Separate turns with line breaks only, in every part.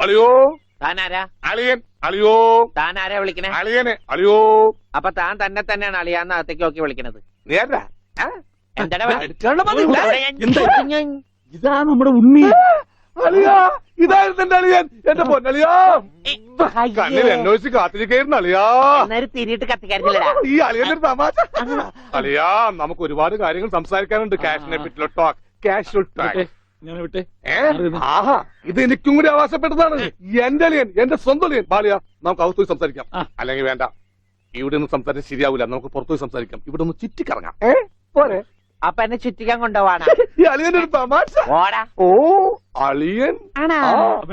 അളിയോ.
താനാരാ?
അളിയൻ. അളിയോ.
താനാരാ വിളിക്കണേ?
അളിയനെ. അളിയോ.
അപ്പൊ താൻ തന്നെ തന്നെയാണ് അളിയാന്ന് അകത്തേക്ക് നോക്കി വിളിക്കണത്.
നേരാ.
എന്താ
ഇതാ നമ്മുടെ ഉണ്ണി.
അളിയാ, ഇതായിരുന്നു എന്റെ അളിയൻ. എന്റെ പൊന്നളിയാ, കണ്ണിൽ എന്നോച്ച് കാത്തിരിക്കായിരുന്നു അളിയാ.
തിരിയിട്ട് കത്തിക്കാരില്ലടാ
ഈ അളിയന്റെ തമാശ. അളിയാ, നമുക്ക് ഒരുപാട് കാര്യങ്ങൾ സംസാരിക്കാനുണ്ട്. കാഷിനെ പറ്റിയുള്ള ടോക്ക്, കാഷ്വൽ ടോക്ക്.
ഞാൻ വിട്ടെ.
ആഹാ, ഇത് എനിക്കും കൂടി അവകാശപ്പെട്ടതാണ്. എന്റെ അളിയൻ, എന്റെ സ്വന്തം അളിയൻ. ബാലിയ, നമുക്ക് അകത്ത് പോയി സംസാരിക്കാം. അല്ലെങ്കിൽ വേണ്ട, ഇവിടെ നിന്ന് സംസാരിച്ചാൽ ശരിയാവില്ല. നമുക്ക് പുറത്തുപോയി സംസാരിക്കാം. ഇവിടെ ഒന്ന് ചുറ്റിക്കറങ്ങാം. പോരെ?
അപ്പൊ എന്നെ ചുറ്റിക്കാൻ കൊണ്ടുപോവാണ്.
ഈ അളിയന്റെ ഒരു തമാശ. ഓ അളിയൻ.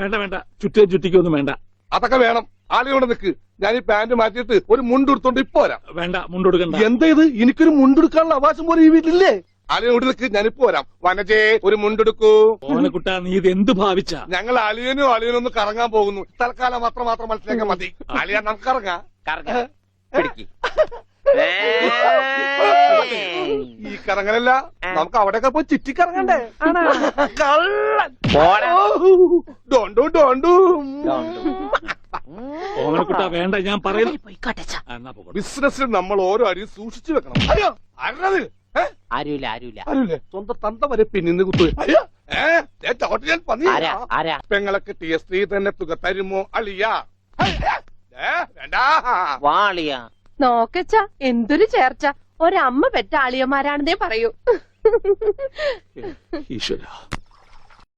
വേണ്ട വേണ്ട, ചുറ്റിക്കൊന്നും വേണ്ട.
അതൊക്കെ വേണം. ആളിയോടെ നിൽക്ക്. ഞാൻ ഈ പാന്റ് മാറ്റിയിട്ട് ഒരു മുണ്ടെടുത്തോണ്ട് ഇപ്പൊ വരാം.
വേണ്ട, മുണ്ടെടുക്കണ്ട.
എന്താ ഇത്? എനിക്കൊരു മുണ്ടെടുക്കാനുള്ള അവകാശം പോലെ ഈ വീട്ടിലില്ലേ? അളിയോട് നിൽക്ക്, ഞാനിപ്പോ വരാം. വനജേ, ഒരു മുണ്ടെടുക്കൂ.
ഓനക്കുട്ടാ, നീ ഇത് എന്ത് ഭാവിച്ച?
ഞങ്ങൾ അളിയനും അളിയനും ഒന്ന് കറങ്ങാൻ പോകുന്നു. തൽക്കാലം മാത്രം മനസ്സിലാക്കാൻ മതി. അളിയ, നമുക്ക് ഇറങ്ങാം. ഈ കറങ്ങലല്ല, നമുക്ക് അവിടെയൊക്കെ പോയി ചുറ്റിക്കറങ്ങണ്ടേ? കള്ളൻ.
ഓനക്കുട്ടാ വേണ്ട, ഞാൻ പറയുന്നു.
ബിസിനസ്സിൽ നമ്മൾ ഓരോ അടിയും സൂക്ഷിച്ചു വെക്കണം. അയ്യോ, ആരത്?
ആരുമില്ല.
സ്വന്തം തന്ത വരെ പിന്നിന്ന് കുത്തു. പെങ്ങളൊക്കെ സ്ത്രീ തന്നെ തുക തരുമോ അളിയ?
വാളിയ
നോക്കച്ച, എന്തൊരു ചേർച്ച. ഒരമ്മ പെറ്റ ആളിയന്മാരാണെന്നേ പറയൂ.
ഈശ്വര.